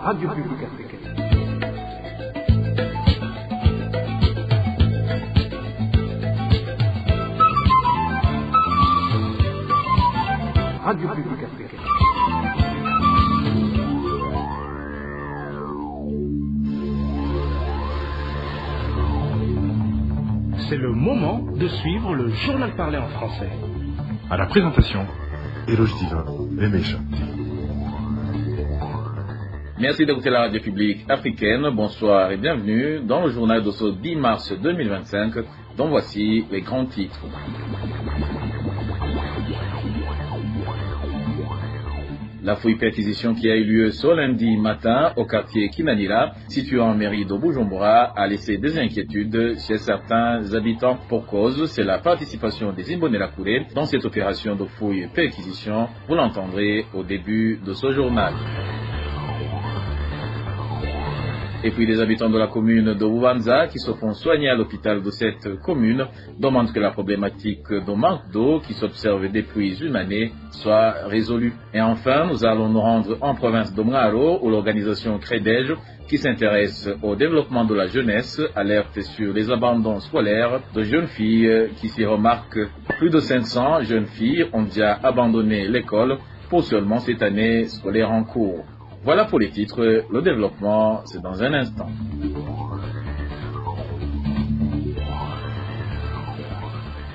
Radio Publique Africaine. Radio Publique Africaine. C'est le moment de suivre le journal parlé en français. À la présentation, Eloge Diva, Lemesha. Merci d'écouter la radio publique africaine. Bonsoir et bienvenue dans le journal de ce 10 mars 2025, dont voici les grands titres. La fouille-perquisition qui a eu lieu ce lundi matin au quartier Kinanira, situé en mairie de Bujumbura, a laissé des inquiétudes chez certains habitants. Pour cause, c'est la participation des Imbonerakure dans cette opération de fouille-perquisition. Vous l'entendrez au début de ce journal. Et puis les habitants de la commune de Bubanza qui se font soigner à l'hôpital de cette commune demandent que la problématique de manque d'eau qui s'observe depuis une année soit résolue. Et enfin, nous allons nous rendre en province de Mwaro où l'organisation CREDEJ qui s'intéresse au développement de la jeunesse alerte sur les abandons scolaires de jeunes filles qui s'y remarquent. Plus de 500 jeunes filles ont déjà abandonné l'école pour seulement cette année scolaire en cours. Voilà pour les titres, le développement, c'est dans un instant.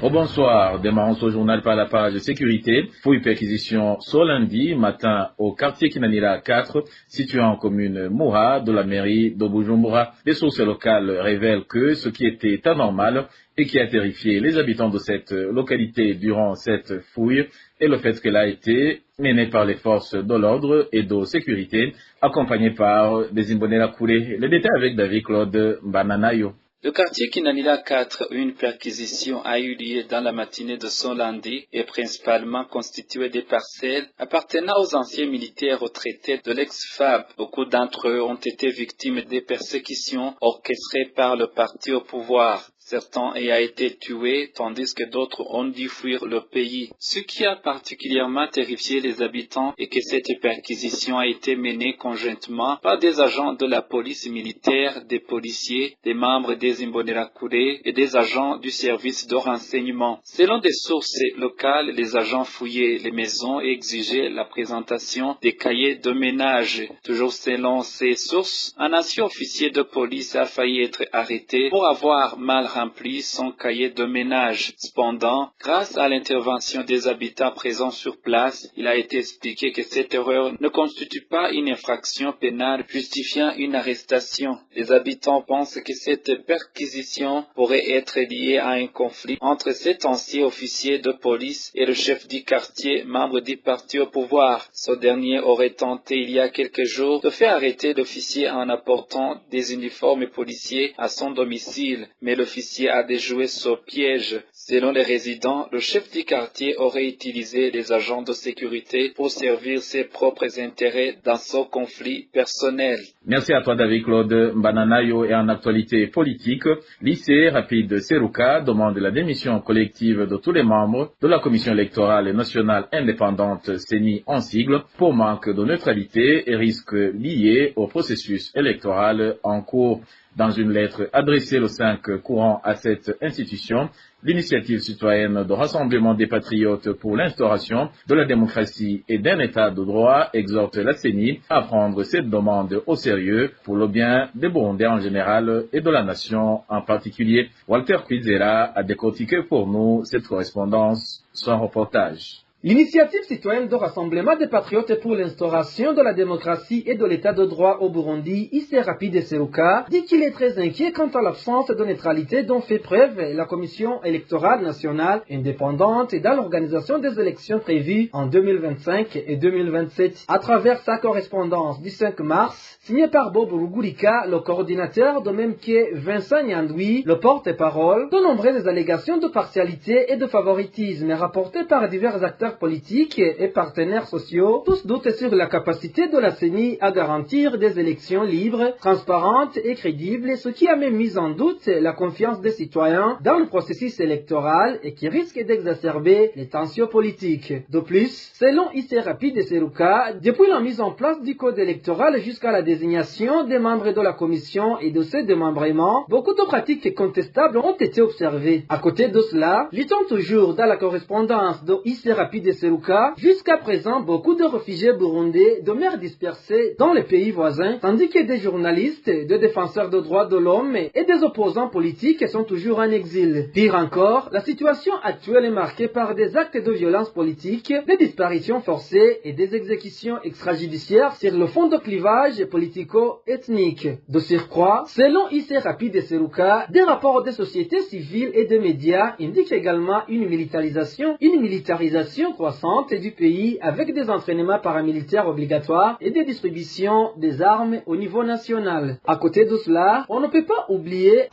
Bonsoir, démarrons ce journal par la page sécurité. Fouille-perquisition ce lundi matin au quartier Kinanira 4, situé en commune Moura de la mairie de Bujumbura. Les sources locales révèlent que ce qui était anormal et qui a terrifié les habitants de cette localité durant cette fouille est le fait qu'elle a été menée par les forces de l'ordre et de sécurité, accompagnée par des Imbonerakure. Le détail avec David Claude Bananayo. Le quartier Kinanira 4, une perquisition a eu lieu dans la matinée de ce lundi et principalement constitué des parcelles appartenant aux anciens militaires retraités de l'ex-FAB. Beaucoup d'entre eux ont été victimes des persécutions orchestrées par le parti au pouvoir. Certains ayant été tués, tandis que d'autres ont dû fuir le pays. Ce qui a particulièrement terrifié les habitants est que cette perquisition a été menée conjointement par des agents de la police militaire, des policiers, des membres des Imbonerakure et des agents du service de renseignement. Selon des sources locales, les agents fouillaient les maisons et exigeaient la présentation des cahiers de ménage. Toujours selon ces sources, un ancien officier de police a failli être arrêté pour avoir mal rempli son cahier de ménage. Cependant, grâce à l'intervention des habitants présents sur place, il a été expliqué que cette erreur ne constitue pas une infraction pénale justifiant une arrestation. Les habitants pensent que cette perquisition pourrait être liée à un conflit entre cet ancien officier de police et le chef du quartier, membre du parti au pouvoir. Ce dernier aurait tenté il y a quelques jours de faire arrêter l'officier en apportant des uniformes policiers à son domicile, mais l'officier a déjoué ce piège. Selon les résidents, le chef du quartier aurait utilisé les agents de sécurité pour servir ses propres intérêts dans ce conflit personnel. Merci à toi David Claude Bananayo. Et en actualité politique, lycée Rapide Seruka demande la démission collective de tous les membres de la commission électorale nationale indépendante CENI en sigle pour manque de neutralité et risques liés au processus électoral en cours. Dans une lettre adressée le 5 courant à cette institution, l'initiative citoyenne de Rassemblement des Patriotes pour l'instauration de la démocratie et d'un état de droit exhorte la CENI à prendre cette demande au sérieux pour le bien des Burundais en général et de la nation en particulier. Walter Kwizera a décortiqué pour nous cette correspondance, son reportage. L'initiative citoyenne de Rassemblement des Patriotes pour l'instauration de la démocratie et de l'état de droit au Burundi, IC Rapide Seruka, dit qu'il est très inquiet quant à l'absence de neutralité dont fait preuve la Commission électorale nationale indépendante dans l'organisation des élections prévues en 2025 et 2027. À travers sa correspondance du 5 mars, signée par Bob Rugurika, le coordinateur, de même que Vincent Nyandoui, le porte-parole, de nombreuses allégations de partialité et de favoritisme rapportées par divers acteurs acteurs politiques et partenaires sociaux, tous doutent sur la capacité de la CENI à garantir des élections libres, transparentes et crédibles, ce qui a même mis en doute la confiance des citoyens dans le processus électoral et qui risque d'exacerber les tensions politiques. De plus, selon IC Rapide et Seruka, depuis la mise en place du code électoral jusqu'à la désignation des membres de la commission et de ses démembrements, beaucoup de pratiques contestables ont été observées. À côté de cela, lit-on toujours dans la correspondance de IC Rapide et Seruka, jusqu'à présent beaucoup de réfugiés burundais demeurent dispersés dans les pays voisins, tandis que des journalistes, des défenseurs des droits de l'homme et des opposants politiques sont toujours en exil. Pire encore, la situation actuelle est marquée par des actes de violence politique, des disparitions forcées et des exécutions extrajudiciaires sur le fond de clivage politico-ethnique. De surcroît, selon IC Rapide et Seruka, des rapports des sociétés civiles et des médias indiquent également une militarisation croissante du pays avec des entraînements paramilitaires obligatoires et des distributions des armes au niveau national. À côté de cela, on ne peut pas oublier,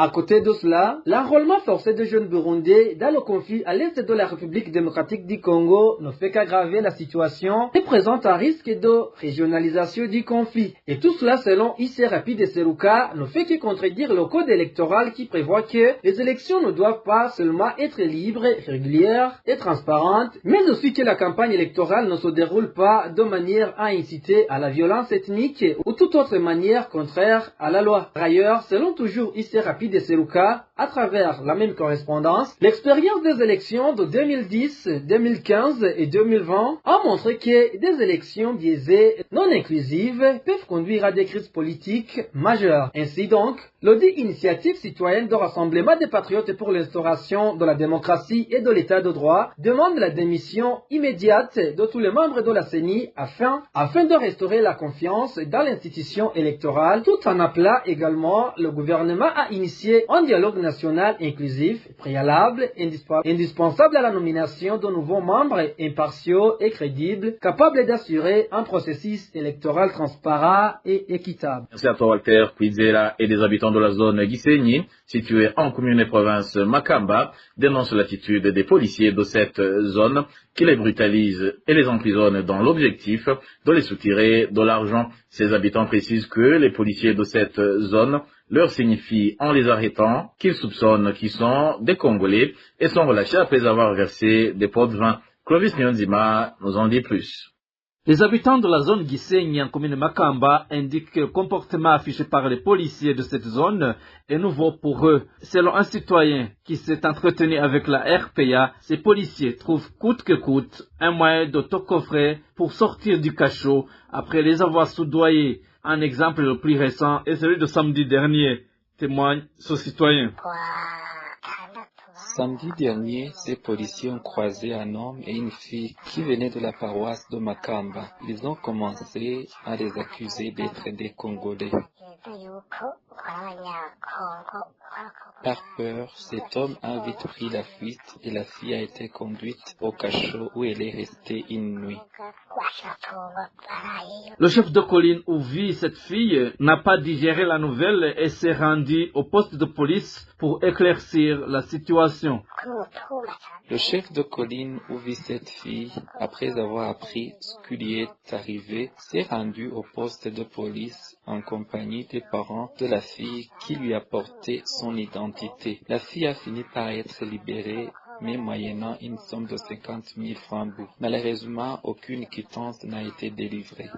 l'enrôlement forcé de jeunes burundais dans le conflit à l'est de la République démocratique du Congo ne fait qu'aggraver la situation et présente un risque de régionalisation du conflit. Et tout cela, selon IC Rapide et Seruka, ne fait que contredire le code électoral qui prévoit que les élections ne doivent pas seulement être libres, régulières et transparentes, mais aussi que la campagne électorale ne se déroule pas de manière à inciter à la violence ethnique ou toute autre manière contraire à la loi. Par ailleurs, selon toujours IC Rapide et Seruka, à travers la même correspondance, l'expérience des élections de 2010, 2015 et 2020 a montré que des élections biaisées, non inclusives, peuvent conduire à des crises politiques majeures. Ainsi donc, l'audit Initiative citoyenne de rassemblement des patriotes pour l'instauration de la démocratie et de l'état de droit demande la démission immédiate de tous les membres de la CENI afin de restaurer la confiance dans l'institution électorale, tout en appelant également le gouvernement à initier un dialogue national inclusif, préalable, indispensable à la nomination de nouveaux membres impartiaux et crédibles, capables d'assurer un processus électoral transparent et équitable. Merci à toi, Walter Kwizera, et des habitants de la zone Gisenyi, située en commune et province Makamba, dénoncent l'attitude des policiers de cette zone qui les brutalise et les emprisonne dans l'objectif de les soutirer de l'argent. Ces habitants précisent que les policiers de cette zone leur signifient en les arrêtant qu'ils soupçonnent qu'ils sont des Congolais et sont relâchés après avoir versé des pots de vin. Clovis Nyonzima nous en dit plus. Les habitants de la zone Gisenyi en commune Makamba indiquent que le comportement affiché par les policiers de cette zone est nouveau pour eux. Selon un citoyen qui s'est entretenu avec la RPA, ces policiers trouvent coûte que coûte un moyen d'autocoffrer pour sortir du cachot après les avoir soudoyés. Un exemple le plus récent est celui de samedi dernier, témoigne ce citoyen. Samedi dernier, ces policiers ont croisé un homme et une fille qui venaient de la paroisse de Makamba. Ils ont commencé à les accuser d'être des Congolais. Par peur, cet homme a vite pris la fuite et la fille a été conduite au cachot où elle est restée une nuit. Le chef de colline où vit cette fille n'a pas digéré la nouvelle et s'est rendu au poste de police pour éclaircir la situation. Le chef de colline où vit cette fille, après avoir appris ce qui lui est arrivé, s'est rendu au poste de police en compagnie des parents de la fille qui lui apportaient son identité. La fille a fini par être libérée, mais moyennant une somme de 50 000 francs. Malheureusement, aucune quittance n'a été délivrée.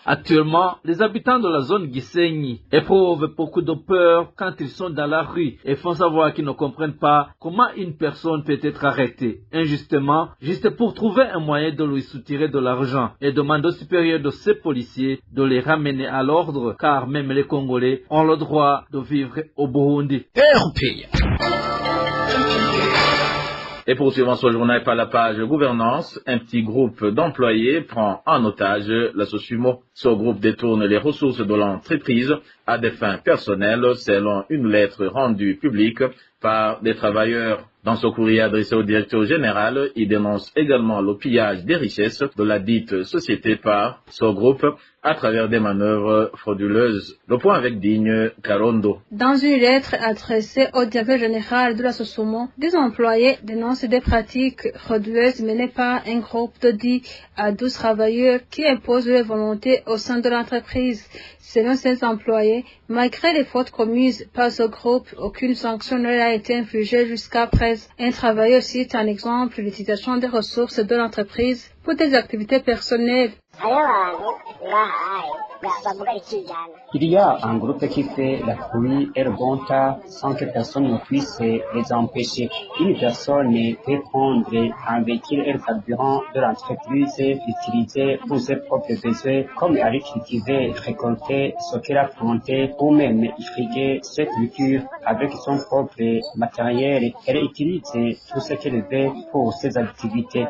Actuellement, les habitants de la zone Gisenyi éprouvent beaucoup de peur quand ils sont dans la rue et font savoir qu'ils ne comprennent pas comment une personne peut être arrêtée injustement, juste pour trouver un moyen de lui soutirer de l'argent, et demandent aux supérieurs de ces policiers de les ramener à l'ordre, car même les Congolais ont le droit de vivre au Burundi. Et poursuivant ce journal par la page gouvernance, un petit groupe d'employés prend en otage la Sosumo. Ce groupe détourne les ressources de l'entreprise à des fins personnelles, selon une lettre rendue publique par des travailleurs. Dans ce courrier adressé au directeur général, il dénonce également le pillage des richesses de la dite société par ce groupe à travers des manœuvres frauduleuses. Le point avec Digne Karondo. Dans une lettre adressée au directeur général de la SOSOMO, des employés dénoncent des pratiques frauduleuses menées par un groupe de 10 à 12 travailleurs qui imposent leur volonté au sein de l'entreprise. Selon ces employés, malgré les fautes commises par ce groupe, aucune sanction ne leur a été infligée jusqu'à présent. Un travailleur cite un exemple l'utilisation des ressources de l'entreprise pour des activités personnelles. Il y a un groupe qui fait la pluie et le bon temps sans que personne ne puisse les empêcher. Une personne peut prendre un véhicule et le carburant de l'entreprise, l'utiliser pour ses propres besoins, comme aller cultiver, récolter ce qu'elle a planté, ou même irriguer ses cultures avec son propre matériel. Elle utilise tout ce qu'elle veut pour ses activités.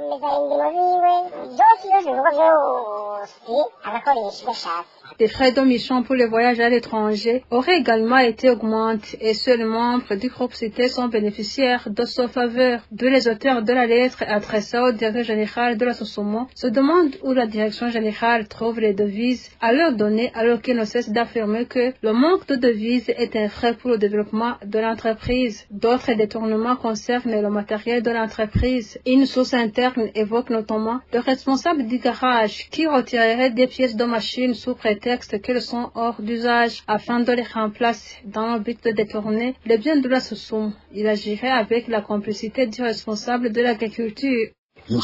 Les frais d'omission pour les voyages à l'étranger auraient également été augmentés et seuls les membres du groupe cité sont bénéficiaires de ce faveur. D'où les auteurs de la lettre adressée au directeur général de la SOSOMO se demandent où la direction générale trouve les devises à leur donner alors qu'ils ne cessent d'affirmer que le manque de devises est un frein pour le développement de l'entreprise. D'autres détournements concernent le matériel de l'entreprise. Une source interne évoque notamment le responsable du garage qui retirerait des pièces de machines sous prétexte qu'elles sont hors d'usage afin de les remplacer dans le but de détourner les biens de la SOSOMO. Il agirait avec la complicité du responsable de l'agriculture. Le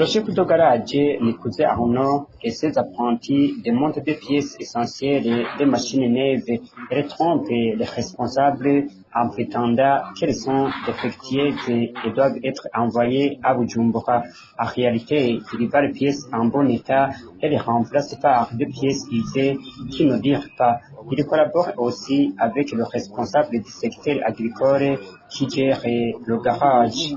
chef de garage, Nikuze Arnaud, et ses apprentis démontent des pièces essentielles des machines neuves et trompent les responsables en prétendant qu'elles sont défectueuses et doivent être envoyées à Bujumbura. En réalité, il va les pièces en bon état et les remplace par des pièces usées qui ne durent pas. Il collabore aussi avec le responsable du secteur agricole qui gère le garage.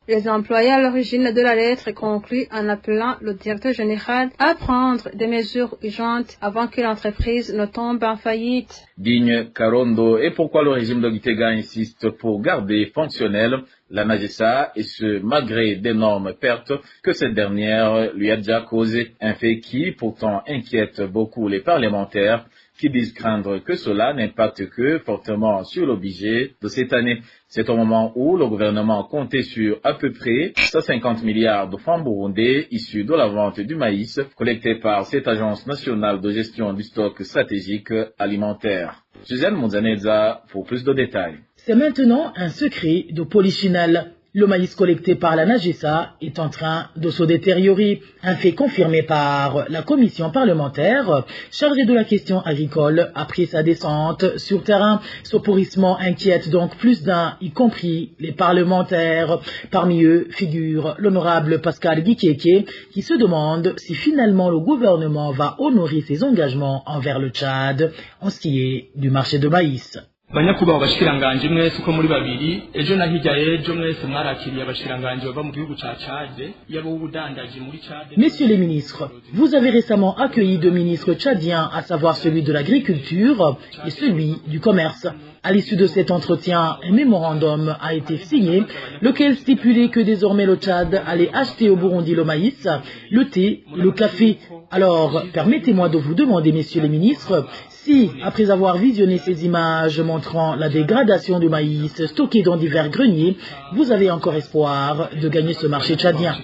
Les employés à l'origine de la lettre concluent en appelant le directeur général à prendre des mesures urgentes avant que l'entreprise ne tombe en faillite. Digne Karondo, et pourquoi le régime de Gitega insiste pour garder fonctionnelle la NAGESA, et ce malgré d'énormes pertes que cette dernière lui a déjà causées, un fait qui pourtant inquiète beaucoup les parlementaires qui disent craindre que cela n'impacte que fortement sur le budget de cette année. C'est au moment où le gouvernement comptait sur à peu près 150 milliards de francs burundais issus de la vente du maïs collecté par cette agence nationale de gestion du stock stratégique alimentaire. Suzanne Mouzaneza pour plus de détails. C'est maintenant un secret de polichinelle. Le maïs collecté par la NAGESA est en train de se détériorer, un fait confirmé par la commission parlementaire chargée de la question agricole après sa descente sur terrain. Ce pourrissement inquiète donc plus d'un, y compris les parlementaires. Parmi eux figure l'honorable Pascal Gikeke qui se demande si finalement le gouvernement va honorer ses engagements envers le Tchad en ce qui est du marché de maïs. Banyakubahwa bashikiranganje mwese uko muri babiri ejo na hirya ejo mwese mwarakiriye abashikiranganje bava mu gihugu ca Tchad yabo ubudandaji muri Tchad. Messieurs les ministres, vous avez récemment accueilli deux ministres tchadiens, à savoir celui de l'agriculture et celui du commerce. À l'issue de cet entretien, un mémorandum a été signé, lequel stipulait que désormais le Tchad allait acheter au Burundi le maïs, le thé et le café. Alors, permettez-moi de vous demander, messieurs les ministres, si, après avoir visionné ces images montrant la dégradation du maïs stocké dans divers greniers, vous avez encore espoir de gagner ce marché tchadien.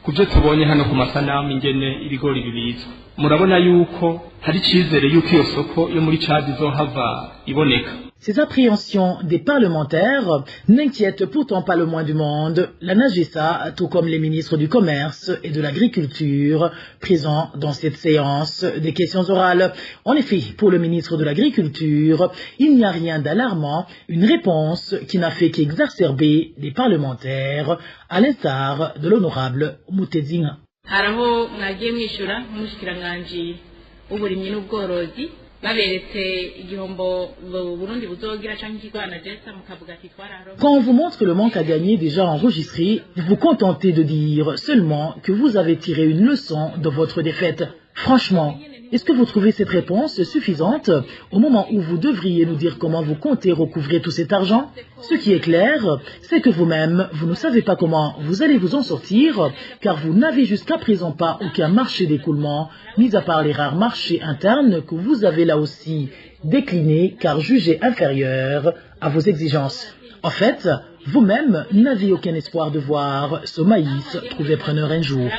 Kubyo tubonye hano ku masanamu ingene ibigori bibizwa murabona yuko hari icizere yuko iyo soko yo muri Tchad izohava iboneka. Ces appréhensions des parlementaires n'inquiètent pourtant pas le moins du monde. La NAGESA, tout comme les ministres du Commerce et de l'Agriculture, présents dans cette séance des questions orales. En effet, pour le ministre de l'Agriculture, il n'y a rien d'alarmant, une réponse qui n'a fait qu'exacerber les parlementaires, à l'instar de l'honorable Mutezina. Haraho mwagiye mwishura mushikiranganje uburimyi n'ubworozi Quand on vous montre le manque à gagner déjà enregistré, vous vous contentez de dire seulement que vous avez tiré une leçon de votre défaite. Franchement, est-ce que vous trouvez cette réponse suffisante au moment où vous devriez nous dire comment vous comptez recouvrer tout cet argent? Ce qui est clair, c'est que vous-même, vous ne savez pas comment vous allez vous en sortir, car vous n'avez jusqu'à présent pas aucun marché d'écoulement, mis à part les rares marchés internes que vous avez là aussi déclinés car jugés inférieurs à vos exigences. En fait, vous-même n'avez aucun espoir de voir ce maïs trouver preneur un jour.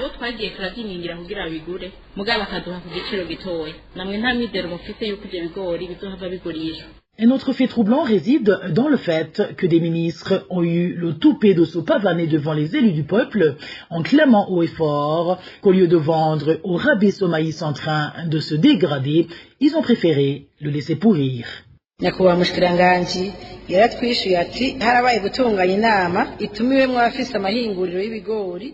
Un autre fait troublant réside dans le fait que des ministres ont eu le toupet de se pavaner devant les élus du peuple en clamant haut et fort qu'au lieu de vendre au rabais ce maïs en train de se dégrader, ils ont préféré le laisser pourrir. Nyakubahwa Mushikiranganji yaratwishuye ati harabaye gutunganya inama itumiwemwo abafise amahinguriro y'ibigori.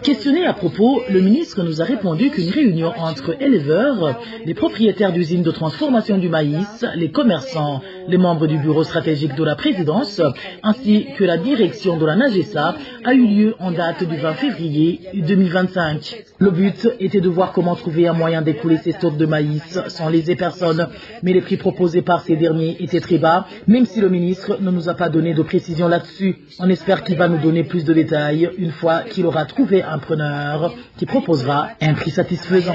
Questionné à propos, le ministre nous a répondu qu'une réunion entre éleveurs, les propriétaires d'usines de transformation du maïs, les commerçants, les membres du bureau stratégique de la présidence, ainsi que la direction de la NAGESA a eu lieu en date du 20 février 2025. Le but était de voir comment trouver un moyen d'écouler ces stocks de maïs sans léser personne, mais les prix proposés par ces derniers étaient très bas, même si le ministre ne nous a pas donné de précision là-dessus. On espère qu'il va nous donner plus de détails une fois qu'il aura trouvé un preneur qui proposera un prix satisfaisant.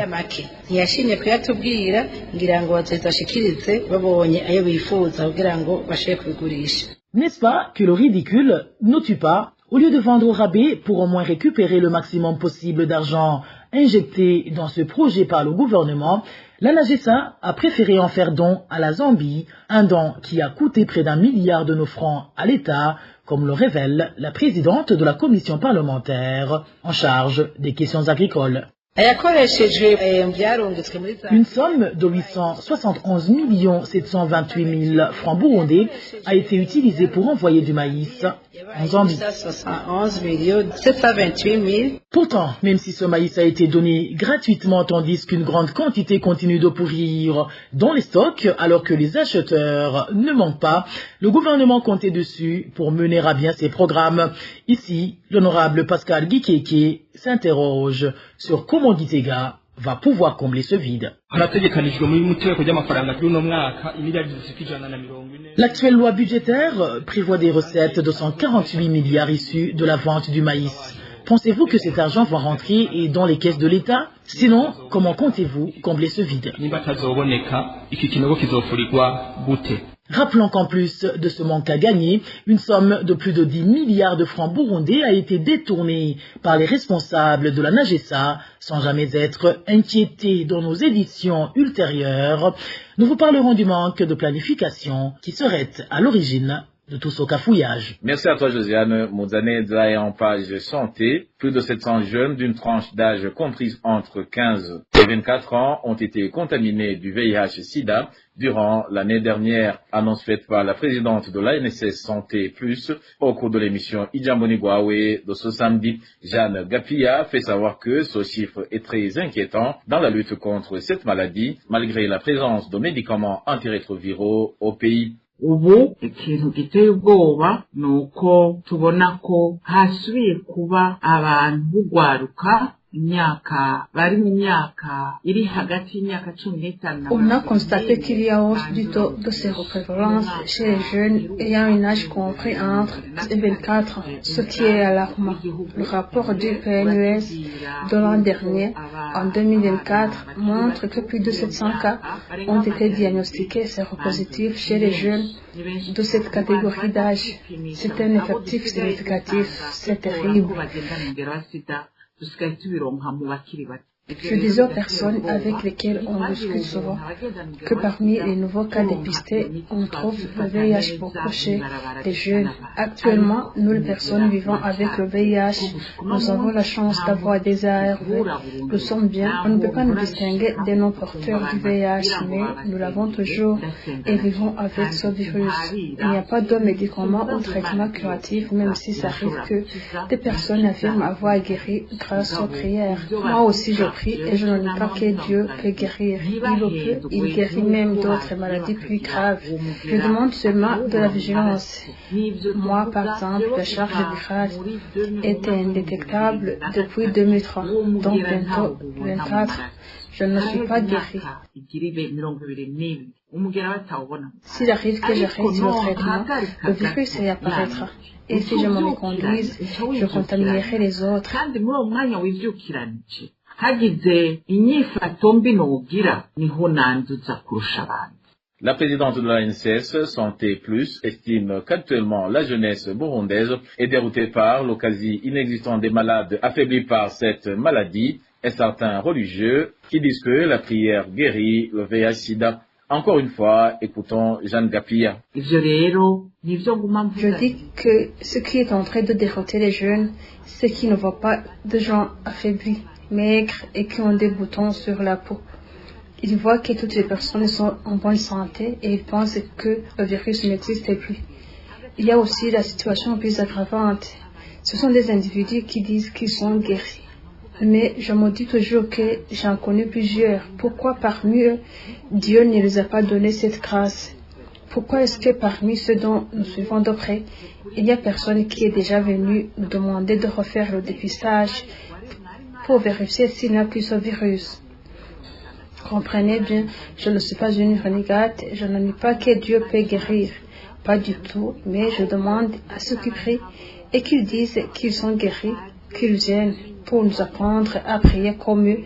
N'est-ce pas que le ridicule ne tue pas? Au lieu de vendre au rabais pour au moins récupérer le maximum possible d'argent injecté dans ce projet par le gouvernement, la NAGESA a préféré en faire don à la Zambie, un don qui a coûté près d'1 milliard de nos francs à l'État, comme le révèle la présidente de la commission parlementaire en charge des questions agricoles. Une somme de 871 728 000 francs burundais a été utilisée pour envoyer du maïs en Zambie. Pourtant, même si ce maïs a été donné gratuitement tandis qu'une grande quantité continue de pourrir dans les stocks alors que les acheteurs ne manquent pas, le gouvernement comptait dessus pour mener à bien ses programmes. Ici, l'honorable Pascal Gikeke s'interroge sur comment Gitega va pouvoir combler ce vide. L'actuelle loi budgétaire prévoit des recettes de 148 milliards issues de la vente du maïs. Pensez-vous que cet argent va rentrer dans les caisses de l'État? Sinon, comment comptez-vous combler ce vide? Rappelons qu'en plus de ce manque à gagner, une somme de plus de 10 milliards de francs burundais a été détournée par les responsables de la NAGESA sans jamais être inquiétés dans nos éditions ultérieures. Nous vous parlerons du manque de planification qui serait à l'origine de tout ce cafouillage. Merci à toi, Josiane. Mouzaneza est en page santé. Plus de 700 jeunes d'une tranche d'âge comprise entre 15 et 24 ans ont été contaminés du VIH-Sida durant l'année dernière, annonce faite par la présidente de l'ANSS Santé Plus au cours de l'émission Ijamboni Gwawe de ce samedi. Jeanne Gapia fait savoir que ce chiffre est très inquiétant dans la lutte contre cette maladie, malgré la présence de médicaments antirétroviraux au pays. Ubu ikintu giteye ubwoba nuko tubona ko hasubiye kuba abantu bugwaruka On a constaté qu'il y a hausse du taux de séroprévalence chez les jeunes ayant un âge compris entre 15 et 24 ans, ce qui est alarmant. Le rapport du PNUS de l'an dernier, en 2024, montre que plus de 700 cas ont été diagnostiqués séropositifs chez les jeunes de cette catégorie d'âge. C'est un effectif significatif, c'est terrible. Je disais aux personnes avec lesquelles on discute souvent que parmi les nouveaux cas dépistés, on trouve le VIH beaucoup chez les jeunes. Actuellement, nous les personnes vivant avec le VIH, nous avons la chance d'avoir des ARV. Nous sommes bien, on ne peut pas nous distinguer des non-porteurs du VIH, mais nous l'avons toujours et vivons avec ce virus. Il n'y a pas de médicaments ou traitement curatif, même si ça arrive que des personnes affirment avoir guéri grâce aux prières. Moi aussi, je prie et je ne nie pas que Dieu peut guérir. Il guérit même d'autres maladies plus graves. Je demande seulement de la vigilance. Moi, par exemple, la charge virale était indétectable depuis 2003, donc bientôt 24. Je ne suis pas guérie. S'il arrive que j'arrête le traitement, le virus réapparaîtra. Et si je m'en conduise, je contaminerai les autres. La présidente de la NCS, Santé Plus, estime qu'actuellement la jeunesse burundaise est déroutée par le quasi inexistant des malades affaiblis par cette maladie et certains religieux qui disent que la prière guérit le VIH-Sida. Encore une fois, écoutons Jeanne Gapia. Je dis que ce qui est en train de dérouter les jeunes, c'est qu'ils ne voient pas de gens affaiblis, maigres et qui ont des boutons sur la peau. Ils voient que toutes les personnes sont en bonne santé et ils pensent que le virus n'existe plus. Il y a aussi la situation plus aggravante. Ce sont des individus qui disent qu'ils sont guéris. Mais je me dis toujours que j'en connais plusieurs. Pourquoi parmi eux, Dieu ne les a pas donné cette grâce? Pourquoi est-ce que parmi ceux dont nous suivons de près, il y a personne qui est déjà venu nous demander de refaire le dépistage pour vérifier s'il n'y a plus ce virus? Comprenez bien, je ne suis pas une renégate, je ne nie pas que Dieu peut guérir. Pas du tout, mais je demande à ceux qui prient et qu'ils disent qu'ils sont guéris, qu'ils viennent pour nous apprendre à prier comme eux.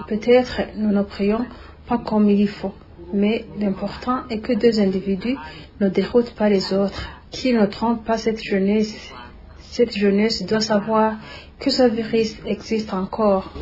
Peut-être nous ne prions pas comme il faut, mais l'important est que deux individus ne déroutent pas les autres, qu'ils ne trompent pas cette jeunesse. Cette jeunesse doit savoir que ce virus existe encore.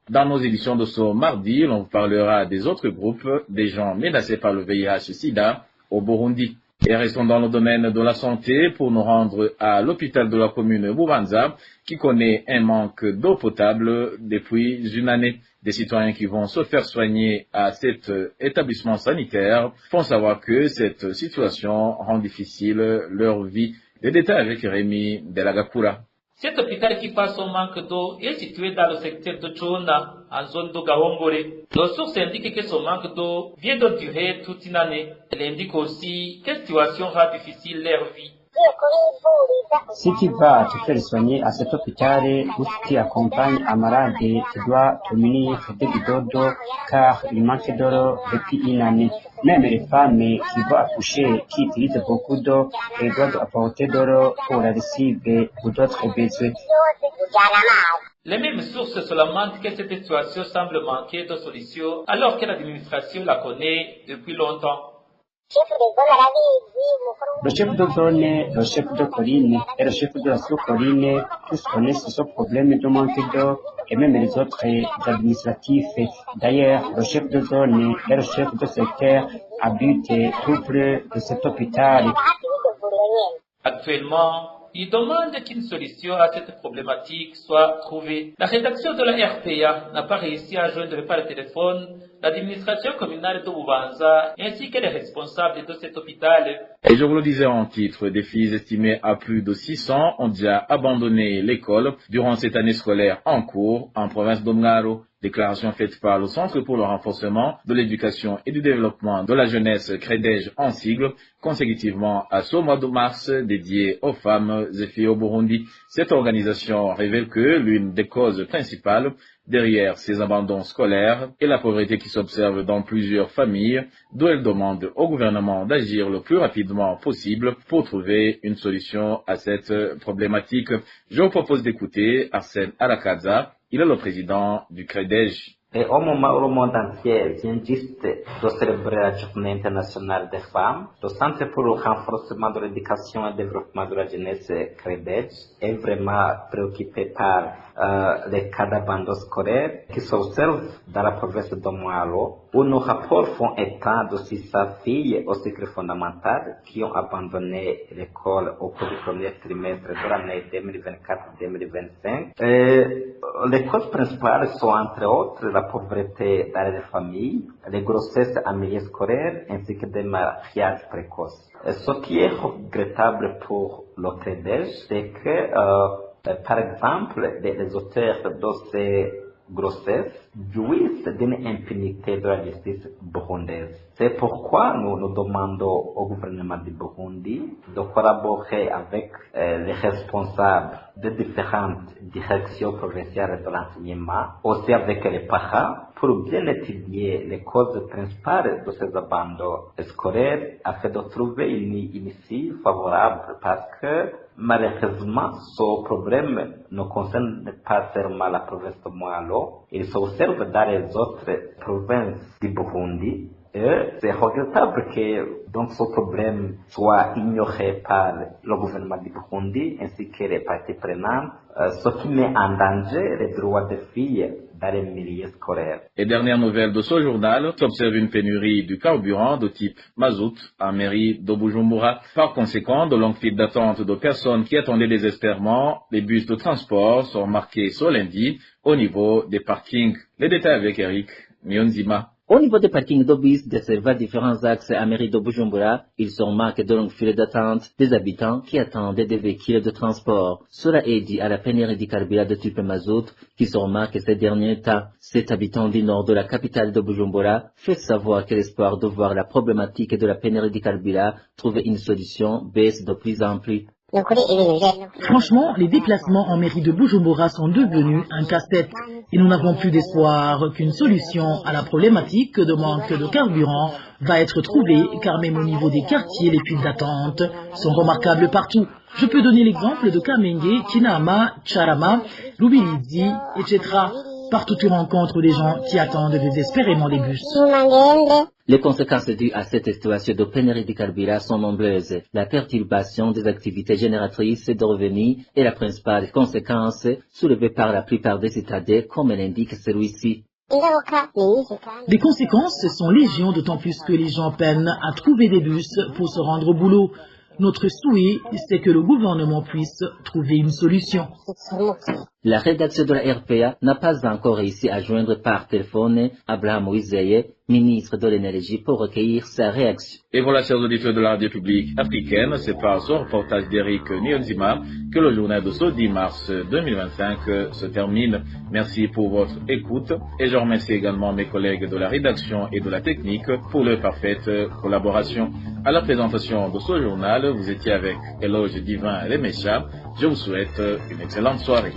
Dans nos éditions de ce mardi, l'on vous parlera des autres groupes, des gens menacés par le VIH-Sida au Burundi. Et restons dans le domaine de la santé pour nous rendre à l'hôpital de la commune Bubanza qui connaît un manque d'eau potable depuis une année. Des citoyens qui vont se faire soigner à cet établissement sanitaire font savoir que cette situation rend difficile leur vie. Les détails avec Rémi Delagakura. Cet hôpital qui face au manque d'eau est situé dans le secteur de Chona, en zone de Gahongore. Nos sources indiquent que ce manque d'eau vient de durer toute une année. Elle indique aussi que la situation rend difficile leur vie. Si tu vas te faire soigner à cet hôpital ou si tu accompagnes un malade, tu dois te munir de bidons d'eau car il manque d'eau depuis une année. Même les femmes qui vont accoucher, qui utilisent beaucoup d'eau, elles doivent apporter de l'eau pour la lessive ou d'autres besoins. Les mêmes sources se lamentent que cette situation semble manquer de solutions alors que l'administration la connaît depuis longtemps. Le chef de zone, le chef de colline et le chef de la sous-colline, tous connaissent ce problème de manque d'eau et même les autres administratifs. D'ailleurs, le chef de zone et le chef de secteur habitent tout près de cet hôpital. Actuellement, il demande qu'une solution à cette problématique soit trouvée. La rédaction de la RPA n'a pas réussi à joindre par téléphone l'administration communale de Bubanza ainsi que les responsables de cet hôpital. Et je vous le disais en titre, des filles estimées à plus de 600 ont déjà abandonné l'école durant cette année scolaire en cours en province d'Omgaro. Déclaration faite par le Centre pour le renforcement de l'éducation et du développement de la jeunesse CREDEJ en sigle, consécutivement à ce mois de mars dédié aux femmes et filles au Burundi. Cette organisation révèle que l'une des causes principales derrière ces abandons scolaires est la pauvreté qui s'observe dans plusieurs familles, d'où elle demande au gouvernement d'agir le plus rapidement possible pour trouver une solution à cette problématique. Je vous propose d'écouter Arsène Arakaza. Il est le président du CREDEJ. Et au moment où le monde entier vient juste de célébrer la journée internationale des femmes, le Centre pour le renforcement de l'éducation et le développement de la jeunesse CREDEJ est vraiment préoccupé par les cas d'abandon scolaire qui s'observent dans la province d'Omwalo, où nos rapports font état de 600 filles au cycle fondamental qui ont abandonné l'école au cours du premier trimestre de l'année 2024-2025. Les causes principales sont entre autres la pauvreté dans les familles, les grossesses en milieu scolaire ainsi que des mariages précoces. Ce qui est regrettable pour le CREDEJ, c'est que par exemple, les auteurs de ces grossesse jouissent d'une impunité de la justice burundaise. C'est pourquoi nous demandons au gouvernement du Burundi de collaborer avec les responsables de différentes directions provinciales de l'enseignement, aussi avec les parents, pour bien étudier les causes principales de ces abandons scolaires afin de trouver une issue favorable, parce que malheureusement, ce problème ne concerne pas seulement la province de Mwalo, il s'observe dans les autres provinces du Burundi. Et c'est regrettable que donc, ce problème soit ignoré par le gouvernement du Burundi ainsi que les parties prenantes, ce qui met en danger les droits des filles dans les milieux scolaires. Et dernière nouvelle de ce journal, s'observe une pénurie du carburant de type mazout en mairie de Bujumbura. Par conséquent, de longues files d'attente de personnes qui attendaient désespérément les bus de transport sont marqués ce lundi au niveau des parkings. Les détails avec Eric Mionzima. Au niveau des parkings de bus desservant différents axes à mairie de Bujumbura, ils sont marqués de longues files d'attente des habitants qui attendaient des véhicules de transport. Cela est dû à la pénurie du carburant de type mazout qui sont marqués ces derniers temps. Cet habitant du nord de la capitale de Bujumbura fait savoir que l'espoir de voir la problématique de la pénurie du carburant trouver une solution baisse de plus en plus. Franchement, les déplacements en mairie de Bujumbura sont devenus un casse-tête et nous n'avons plus d'espoir qu'une solution à la problématique de manque de carburant va être trouvée, car même au niveau des quartiers, les files d'attente sont remarquables partout. Je peux donner l'exemple de Kamenge, Kinama, Charama, Lubirizi, etc. Partout tu rencontres des gens qui attendent désespérément les bus. Les conséquences dues à cette situation de pénurie de carburant sont nombreuses. La perturbation des activités génératrices de revenus est la principale conséquence soulevée par la plupart des citadins, comme l'indique celui-ci. Les conséquences sont légion, d'autant plus que les gens peinent à trouver des bus pour se rendre au boulot. Notre souhait, c'est que le gouvernement puisse trouver une solution. La rédaction de la RPA n'a pas encore réussi à joindre par téléphone Abraham Wizeye, ministre de l'énergie, pour recueillir sa réaction. Et voilà, chers auditeurs de la radio publique africaine, c'est par ce reportage d'Eric Niyonzima que le journal de ce 10 mars 2025 se termine. Merci pour votre écoute et je remercie également mes collègues de la rédaction et de la technique pour leur parfaite collaboration. À la présentation de ce journal, vous étiez avec Eloge Divin Lemesha. Je vous souhaite une excellente soirée.